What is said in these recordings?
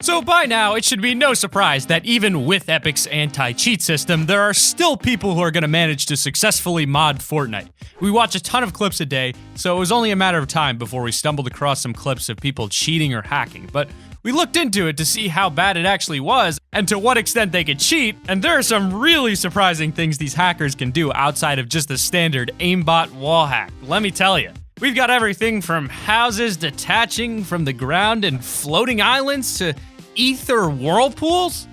So by now, it should be no surprise that even with Epic's anti-cheat system, there are still people who are going to manage to successfully mod Fortnite. We watch a ton of clips a day, so it was only a matter of time before we stumbled across some clips of people cheating or hacking, but we looked into it to see how bad it actually was and to what extent they could cheat, and there are some really surprising things these hackers can do outside of just the standard aimbot wall hack, let me tell you. We've got everything from houses detaching from the ground and floating islands to ether whirlpools.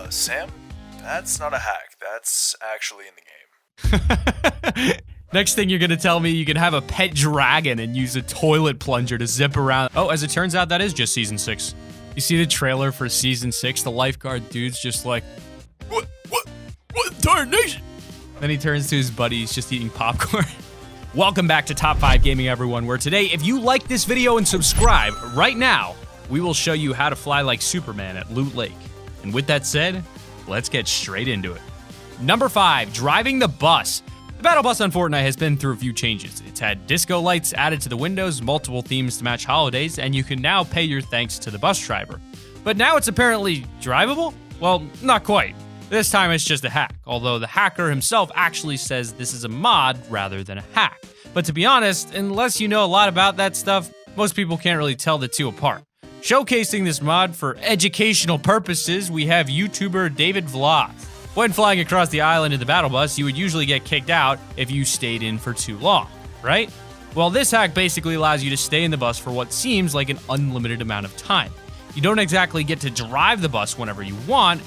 Sam? That's not a hack. That's actually in the game. Next thing you're gonna tell me you can have a pet dragon and use a toilet plunger to zip around. Oh, as it turns out, that is just Season 6. You see the trailer for Season 6? The lifeguard dude's just like, What darnation? Then he turns to his buddy, he's just eating popcorn. Welcome back to Top 5 Gaming, everyone, where today, if you like this video and subscribe right now, we will show you how to fly like Superman at Loot Lake. And with that said, let's get straight into it. Number 5, driving the bus. The battle bus on Fortnite has been through a few changes. It's had disco lights added to the windows, multiple themes to match holidays, and you can now pay your thanks to the bus driver. But now it's apparently drivable? Well, not quite. This time it's just a hack, although the hacker himself actually says this is a mod rather than a hack. But to be honest, unless you know a lot about that stuff, most people can't really tell the two apart. Showcasing this mod for educational purposes, we have YouTuber David Vlogs. When flying across the island in the battle bus, you would usually get kicked out if you stayed in for too long, right? Well, this hack basically allows you to stay in the bus for what seems like an unlimited amount of time. You don't exactly get to drive the bus whenever you want,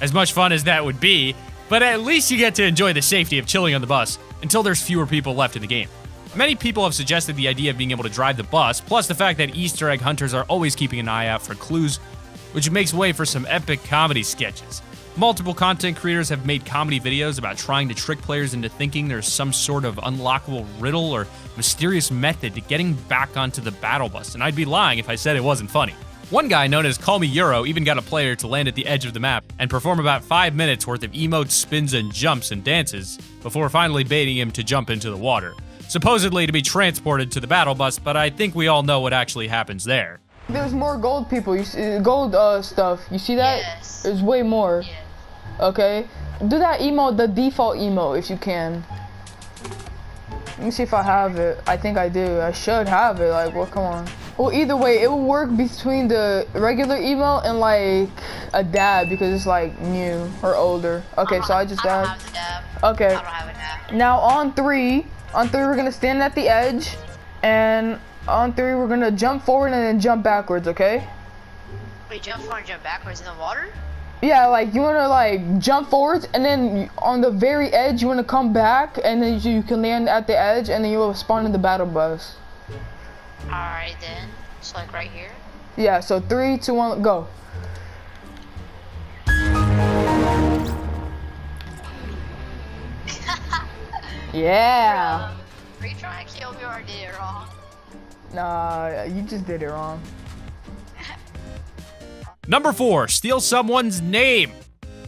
as much fun as that would be, but at least you get to enjoy the safety of chilling on the bus until there's fewer people left in the game. Many people have suggested the idea of being able to drive the bus, plus the fact that Easter egg hunters are always keeping an eye out for clues, which makes way for some epic comedy sketches. Multiple content creators have made comedy videos about trying to trick players into thinking there's some sort of unlockable riddle or mysterious method to getting back onto the battle bus, and I'd be lying if I said it wasn't funny. One guy known as Call Me Euro even got a player to land at the edge of the map and perform about 5 minutes worth of emotes, spins, and jumps and dances before finally baiting him to jump into the water, supposedly to be transported to the battle bus, but I think we all know what actually happens there. There's more gold people, you see, gold stuff. You see that? Yes. There's way more. Yeah. Okay? Do that emote, the default emote, if you can. Let me see if I have it. I think I do. I should have it. Like, well, come on. Well, either way, it will work between the regular emote and like a dab because it's like new or older. Okay, so I just I dab. don't have the dab. Okay. I don't have a dab. Now on three, we're gonna stand at the edge, and on 3 we're gonna jump forward and then jump backwards. Okay? Wait, jump forward and jump backwards in the water? Yeah, like you wanna like jump forwards, and then on the very edge you wanna come back, and then you can land at the edge, and then you will spawn in the battle bus. Alright then. So like right here? Yeah. So 3, 2, 1, go. Yeah. Are you trying to kill me or I did it wrong? Nah, you just did it wrong. Number 4, steal someone's name.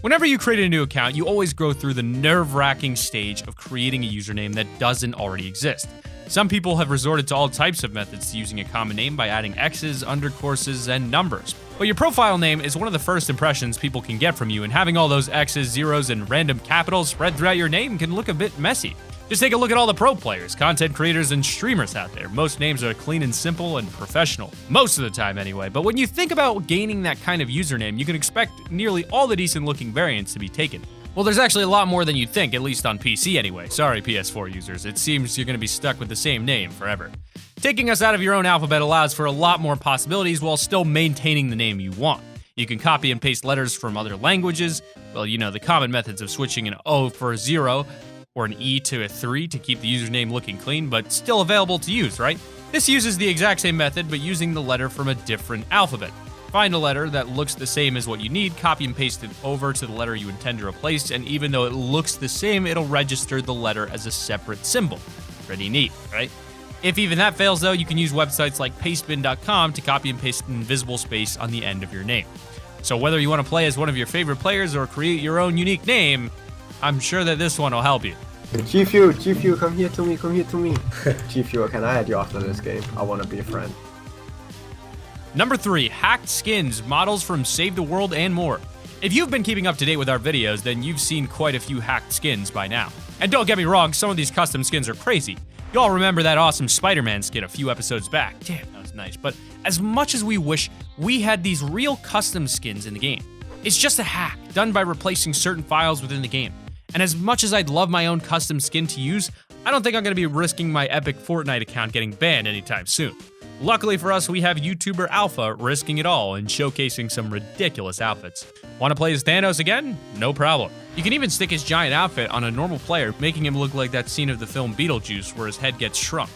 Whenever you create a new account, you always go through the nerve-wracking stage of creating a username that doesn't already exist. Some people have resorted to all types of methods to using a common name by adding X's, undercourses, and numbers. But your profile name is one of the first impressions people can get from you, and having all those X's, zeros, and random capitals spread throughout your name can look a bit messy. Just take a look at all the pro players, content creators, and streamers out there. Most names are clean and simple and professional. Most of the time anyway, but when you think about gaining that kind of username, you can expect nearly all the decent looking variants to be taken. Well, there's actually a lot more than you'd think, at least on PC anyway. Sorry, PS4 users, it seems you're gonna be stuck with the same name forever. Taking us out of your own alphabet allows for a lot more possibilities while still maintaining the name you want. You can copy and paste letters from other languages, well, you know, the common methods of switching an O for a 0, or an E to a 3 to keep the username looking clean, but still available to use, right? This uses the exact same method, but using the letter from a different alphabet. Find a letter that looks the same as what you need, copy and paste it over to the letter you intend to replace, and even though it looks the same, it'll register the letter as a separate symbol. Pretty neat, right? If even that fails though, you can use websites like pastebin.com to copy and paste an invisible space on the end of your name. So whether you want to play as one of your favorite players or create your own unique name, I'm sure that this one will help you. G-Fuel, come here to me. G-Fuel, can I add you after this game? I want to be a friend. Number 3, hacked skins, models from Save the World, and more. If you've been keeping up to date with our videos, then you've seen quite a few hacked skins by now. And don't get me wrong, some of these custom skins are crazy. You all remember that awesome Spider-Man skin a few episodes back. Damn, that was nice. But as much as we wish we had these real custom skins in the game, it's just a hack done by replacing certain files within the game. And as much as I'd love my own custom skin to use, I don't think I'm going to be risking my epic Fortnite account getting banned anytime soon. Luckily for us, we have YouTuber Alpha risking it all and showcasing some ridiculous outfits. Want to play as Thanos again? No problem. You can even stick his giant outfit on a normal player, making him look like that scene of the film Beetlejuice where his head gets shrunk.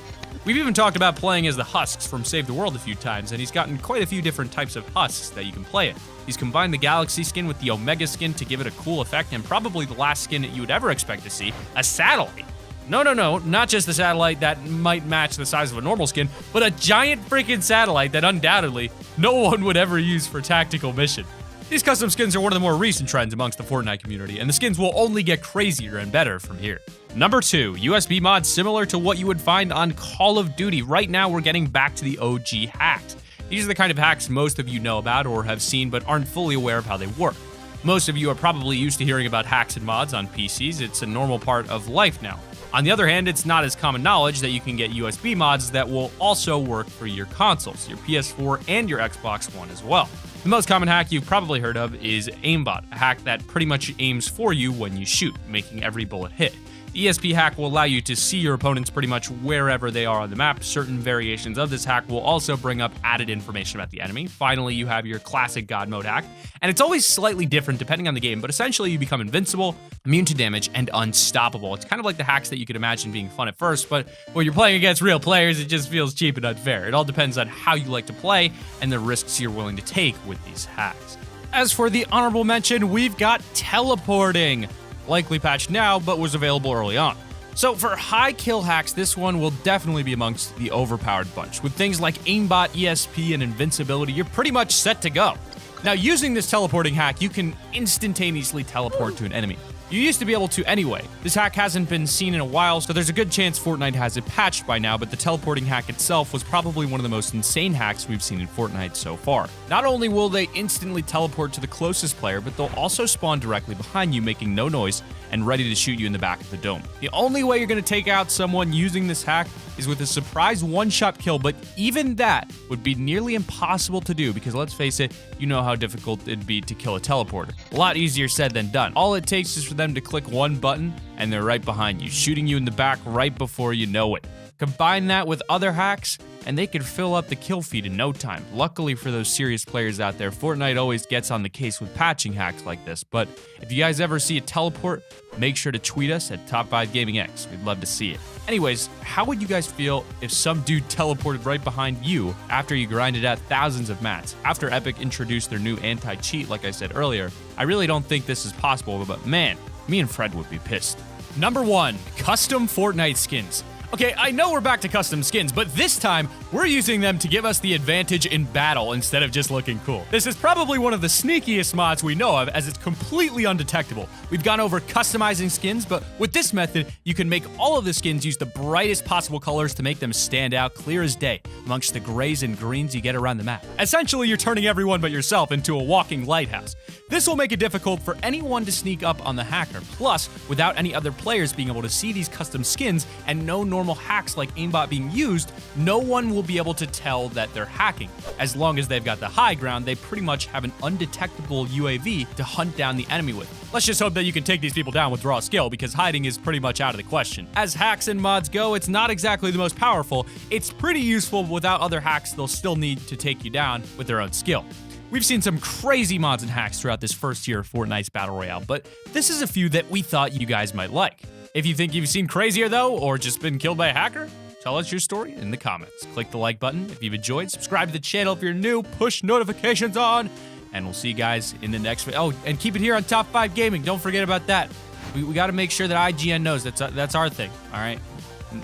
We've even talked about playing as the Husks from Save the World a few times, and he's gotten quite a few different types of Husks that you can play in. He's combined the Galaxy skin with the Omega skin to give it a cool effect, and probably the last skin that you would ever expect to see, a satellite. No, not just the satellite that might match the size of a normal skin, but a giant freaking satellite that undoubtedly no one would ever use for tactical mission. These custom skins are one of the more recent trends amongst the Fortnite community, and the skins will only get crazier and better from here. Number 2, USB mods similar to what you would find on Call of Duty. Right now, we're getting back to the OG hacks. These are the kind of hacks most of you know about or have seen but aren't fully aware of how they work. Most of you are probably used to hearing about hacks and mods on PCs. It's a normal part of life now. On the other hand, it's not as common knowledge that you can get USB mods that will also work for your consoles, your PS4 and your Xbox One as well. The most common hack you've probably heard of is aimbot, a hack that pretty much aims for you when you shoot, making every bullet hit. The ESP hack will allow you to see your opponents pretty much wherever they are on the map. Certain variations of this hack will also bring up added information about the enemy. Finally, you have your classic God mode hack, and it's always slightly different depending on the game, but essentially you become invincible, immune to damage, and unstoppable. It's kind of like the hacks that you could imagine being fun at first, but when you're playing against real players, it just feels cheap and unfair. It all depends on how you like to play and the risks you're willing to take with these hacks. As for the honorable mention, we've got teleporting. Likely patched now, but was available early on. So for high kill hacks, this one will definitely be amongst the overpowered bunch. With things like aimbot, ESP, and invincibility, you're pretty much set to go. Now, using this teleporting hack, you can instantaneously teleport to an enemy. You used to be able to anyway. This hack hasn't been seen in a while, so there's a good chance Fortnite has it patched by now, but the teleporting hack itself was probably one of the most insane hacks we've seen in Fortnite so far. Not only will they instantly teleport to the closest player, but they'll also spawn directly behind you, making no noise and ready to shoot you in the back of the dome. The only way you're going to take out someone using this hack is with a surprise one-shot kill, but even that would be nearly impossible to do because let's face it, you know how difficult it'd be to kill a teleporter. A lot easier said than done. All it takes is for them to click one button and they're right behind you, shooting you in the back right before you know it. Combine that with other hacks, and they could fill up the kill feed in no time. Luckily for those serious players out there, Fortnite always gets on the case with patching hacks like this, but if you guys ever see a teleport, make sure to tweet us at Top5GamingX. We'd love to see it. Anyways, how would you guys feel if some dude teleported right behind you after you grinded out thousands of mats? After Epic introduced their new anti-cheat, like I said earlier, I really don't think this is possible, but man, me and Fred would be pissed. Number 1, custom Fortnite skins. Okay, I know we're back to custom skins, but this time, we're using them to give us the advantage in battle instead of just looking cool. This is probably one of the sneakiest mods we know of, as it's completely undetectable. We've gone over customizing skins, but with this method, you can make all of the skins use the brightest possible colors to make them stand out clear as day amongst the grays and greens you get around the map. Essentially, you're turning everyone but yourself into a walking lighthouse. This will make it difficult for anyone to sneak up on the hacker. Plus, without any other players being able to see these custom skins and no normal hacks like aimbot being used, no one will be able to tell that they're hacking. As long as they've got the high ground, they pretty much have an undetectable UAV to hunt down the enemy with. Let's just hope that you can take these people down with raw skill, because hiding is pretty much out of the question. As hacks and mods go, it's not exactly the most powerful. It's pretty useful, but without other hacks, they'll still need to take you down with their own skill. We've seen some crazy mods and hacks throughout this first year of Fortnite's Battle Royale, but this is a few that we thought you guys might like. If you think you've seen crazier though, or just been killed by a hacker, tell us your story in the comments. Click the like button if you've enjoyed, subscribe to the channel if you're new, push notifications on, and we'll see you guys in the next video. Oh, and keep it here on Top 5 Gaming. Don't forget about that. We got to make sure that IGN knows that's our thing, all right?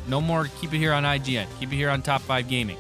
No more keep it here on IGN. Keep it here on Top 5 Gaming.